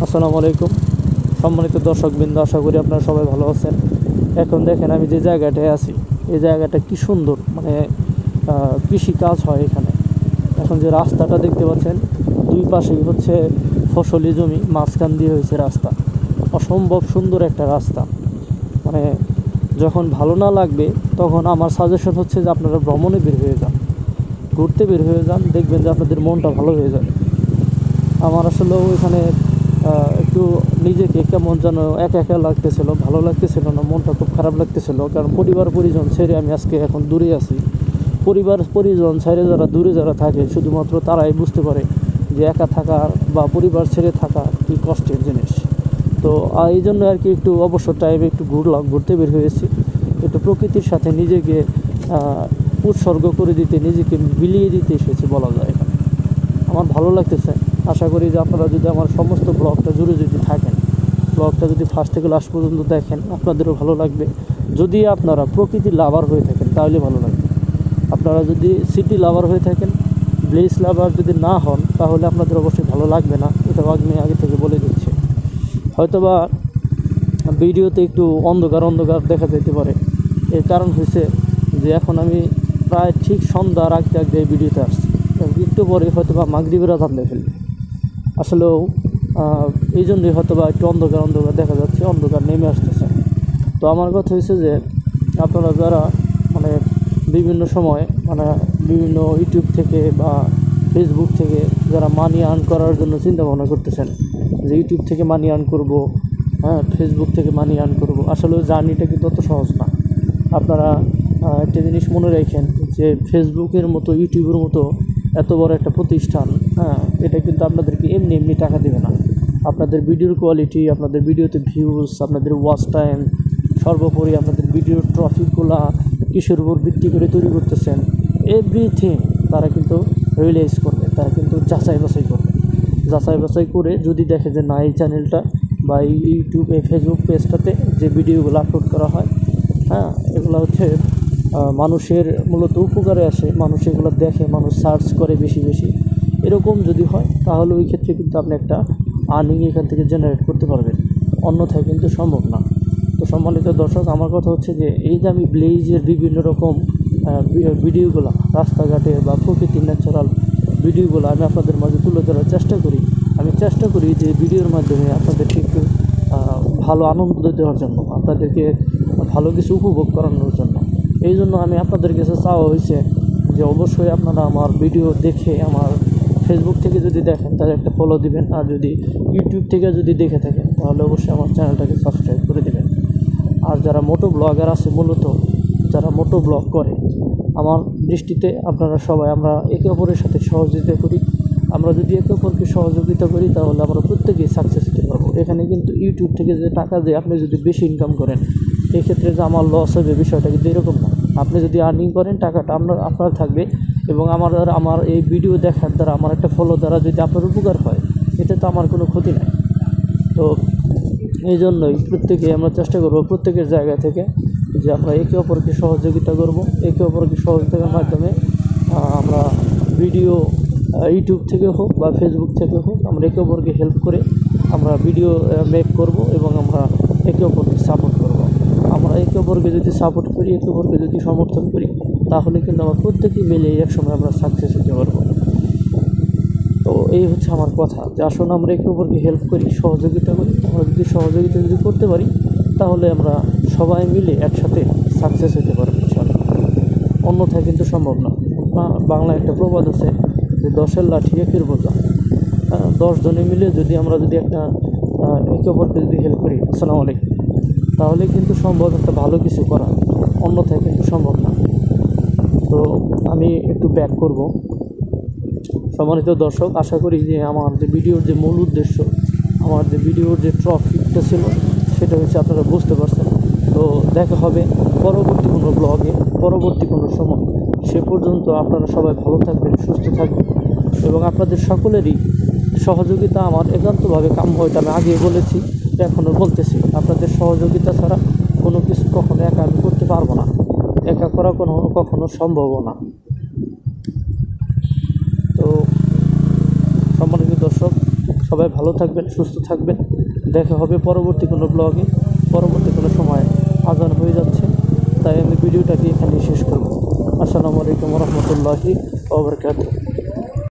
আসসালামু আলাইকুম সম্মানিত দর্শকবৃন্দ, আশা করি আপনারা সবাই ভালো আছেন। এখন দেখেন আমি যে জায়গাটায় আছি, এই জায়গাটা কি সুন্দর, মানে কৃষি কাজ হয় এখানে। এখন যে রাস্তাটা দেখতে পাচ্ছেন, দুই পাশেই হচ্ছে ফসলি জমি, মাঝখান দিয়ে হয়েছে রাস্তা। অসম্ভব সুন্দর একটা রাস্তা। মানে যখন ভালো না লাগবে তখন আমার সাজেশন হচ্ছে যে আপনারা ভ্রমণে বের হয়ে যান, ঘুরতে বের হয়ে যান, দেখবেন যে আপনাদের মনটা ভালো হয়ে যাবে। আমার আসলেও এখানে একটু নিজেকে কেমন যেন একা একা লাগতেছিল, ভালো লাগতেছিল না, মনটা খুব খারাপ লাগতেছিল। কারণ পরিবার পরিজন ছেড়ে আমি আজকে এখন দূরে আছি। পরিবার পরিজন ছেড়ে যারা থাকে, শুধুমাত্র তারাই বুঝতে পারে যে একা থাকা বা পরিবার ছেড়ে থাকা কী কষ্টের জিনিস। তো এই জন্য আর কি একটু অবসর টাইমে একটু ঘুরতে বের হয়েছি, একটু প্রকৃতির সাথে নিজেকে উৎসর্গ করে দিতে, নিজেকে বিলিয়ে দিতে এসেছি বলা যায়। এখানে আমার ভালো লাগতেছে। আশা করি যে আপনারা যদি আমার সমস্ত ব্লগটা জুড়ে যদি থাকেন, ব্লগটা যদি ফার্স্ট থেকে লাস্ট পর্যন্ত দেখেন, আপনাদেরও ভালো লাগবে। যদি আপনারা প্রকৃতি লাভার হয়ে থাকেন তাহলে ভালো লাগবে। আপনারা যদি সিটি লাভার হয়ে থাকেন, ব্লেস লাভার যদি না হন, তাহলে আপনাদের অবশ্যই ভালো লাগবে না। এটা আমি আগে থেকে বলে দিচ্ছি। হয়তোবা ভিডিওতে একটু অন্ধকার দেখা যেতে পারে। এর কারণ হচ্ছে যে এখন আমি প্রায় ঠিক সন্ধ্যার আগে এই ভিডিওতে আসছি। একটু পরে হয়তোবা মাগরিবের আযান দিয়ে ফেলবে। আসলেও এই জন্যই হয়তোবা একটু অন্ধকার দেখা যাচ্ছে, অন্ধকার নেমে আসতেছে। তো আমার কথা হচ্ছে যে আপনারা যারা মানে বিভিন্ন সময় বিভিন্ন ইউটিউব থেকে বা ফেসবুক থেকে যারা মানি আর্ন করার জন্য চিন্তা ভাবনা করতেছেন যে ইউটিউব থেকে মানি আর্ন করব, ফেসবুক থেকে মানি আর্ন করব, আসলে জার্নিটা কিন্তু অত সহজ না। আপনারা একটা জিনিস মনে রাখেন যে ফেসবুকের মতো, ইউটিউবের মতো এত বড় একটা প্রতিষ্ঠান, এটা কিন্তু আপনাদেরকে এমনি টাকা দেবে না। আপনাদের ভিডিওর কোয়ালিটি, আপনাদের ভিডিওতে ভিউজ, আপনাদের ওয়াচ টাইম, সর্বোপরি আপনাদের ভিডিওর ট্রফিকগুলা কিসের উপর ভিত্তি করে তৈরি করতেছেন, এভরিথিং তারা কিন্তু রিয়েলাইজ করবে, তারা কিন্তু যাচাই বাছাই করে যদি দেখে যে না, এই চ্যানেলটা বা এই ইউটিউব, এই ফেসবুক পেজটাতে যে ভিডিওগুলো আপলোড করা হয়, এগুলো হচ্ছে মানুষের মূলত উপকারে আসে, মানুষ এগুলো দেখে, মানুষ সার্চ করে বেশি এরকম যদি হয়, তাহলে ওই ক্ষেত্রে কিন্তু আপনি একটা আর্নিং এখান থেকে জেনারেট করতে পারবেন, অন্যথায় কিন্তু সম্ভব না। তো সম্মানিত দর্শক, আমার কথা হচ্ছে যে এই যে আমি ব্লেজের বিভিন্ন রকম ভিডিওগুলো, রাস্তাঘাটে বা প্রকৃতির ন্যাচারাল ভিডিওগুলো আমি আপনাদের মাঝে তুলে ধরার চেষ্টা করি। আমি চেষ্টা করি যে ভিডিওর মাধ্যমে আপনাদেরকে একটু ভালো আনন্দ দেওয়ার জন্য, আপনাদেরকে ভালো কিছু উপভোগ করানোর জন্য। এই জন্য আমি আপনাদের কাছে চাওয়া হয়েছে যে অবশ্যই আপনারা আমার ভিডিও দেখে, আমার ফেসবুক থেকে যদি দেখেন তাহলে একটা ফলো দিবেন, আর যদি ইউটিউব থেকে যদি দেখে থাকেন তাহলে অবশ্যই আমার চ্যানেলটাকে সাবস্ক্রাইব করে দেবেন। আর যারা মোটো ব্লগার আছে, মূলত যারা মোটো ব্লগ করে, আমার দৃষ্টিতে আপনারা সবাই আমরা একে অপরের সাথে সহযোগিতা করি। আমরা যদি একে অপরকে সহযোগিতা করি তাহলে আমরা প্রত্যেকেই সাকসেস হতে পারবো। এখানে কিন্তু ইউটিউব থেকে যে টাকা দিয়ে আপনি যদি বেশি ইনকাম করেন, এক্ষেত্রে যে আমার লস হবে বিষয়টা কিন্তু এরকম না। আপনি যদি আর্নিং করেন, টাকাটা আপনার থাকবে, এবং আমার এই ভিডিও দেখার দ্বারা, আমার একটা ফলো দ্বারা যদি আপনার উপকার হয়, এতে তো আমার কোনো ক্ষতি নাই। তো এই জন্যই প্রত্যেকে আমরা চেষ্টা করব প্রত্যেকের জায়গা থেকে যে আমরা একে অপরকে সহযোগিতা করব। একে অপরকে সহযোগিতার মাধ্যমে আমরা ভিডিও ইউটিউব থেকে হোক বা ফেসবুক থেকে হোক, আমরা একে অপরকে হেল্প করে আমরা ভিডিও মেক করব, এবং আমরা একে অপরকে সাপোর্ট করব। আমরা একে অপরকে যদি সাপোর্ট করি, একে অপরকে যদি সমর্থন করি, তাহলে কিন্তু আমরা প্রত্যেকেই মিলে একসময় আমরা সাকসেস হতে পারবো। তো এই হচ্ছে আমার কথা, যে আসলে আমরা একে অপরকে হেল্প করি, সহযোগিতা করি। আমরা যদি সহযোগিতা করতে পারি, তাহলে আমরা সবাই মিলে একসাথে সাকসেস হতে পারবো ইনশাআল্লাহ, অন্যথায় কিন্তু সম্ভব না। বাংলা একটা প্রবাদ আছে যে 10-এর লাঠি 1-এর বোঝা। 10 জনে মিলে যদি আমরা একটা একে অপরকে যদি হেল্প করি, আসসালামু আলাইকুম, তাহলে কিন্তু সম্ভব একটা ভালো কিছু করা, অন্যথায় কিন্তু সম্ভব না। তো আমি একটু ব্যাক করব। সম্মানিত দর্শক, আশা করি যে আমার যে ভিডিওর যে মূল উদ্দেশ্য, আমার যে ভিডিওর যে টপিকটা ছিল, সেটা হচ্ছে আপনারা বুঝতে পারছেন। তো দেখা হবে পরবর্তী কোনো ব্লগে, পরবর্তী কোনো সময়। সে পর্যন্ত আপনারা সবাই ভালো থাকবেন, সুস্থ থাকবেন, এবং আপনাদের সকলেরই সহযোগিতা আমার একান্তভাবে কাম্য। এটা আমি আগে বলেছি, এখনও বলতেছি, আপনাদের সহযোগিতা ছাড়া কোনো কিছু কখনো একা আমি করতে পারবো না। একা করা কখনো সম্ভবও না। তো সম্মানিত দর্শক, সবাই ভালো থাকবেন, সুস্থ থাকবেন। দেখা হবে পরবর্তী কোনো ব্লগে, পরবর্তী কোনো সময়ে। আজান হয়ে যাচ্ছে, তাই আমি ভিডিওটাকে এখানেই শেষ করব। আসসালামু আলাইকুম রহমতুল্লাহি ওয়া বারাকাতুহু।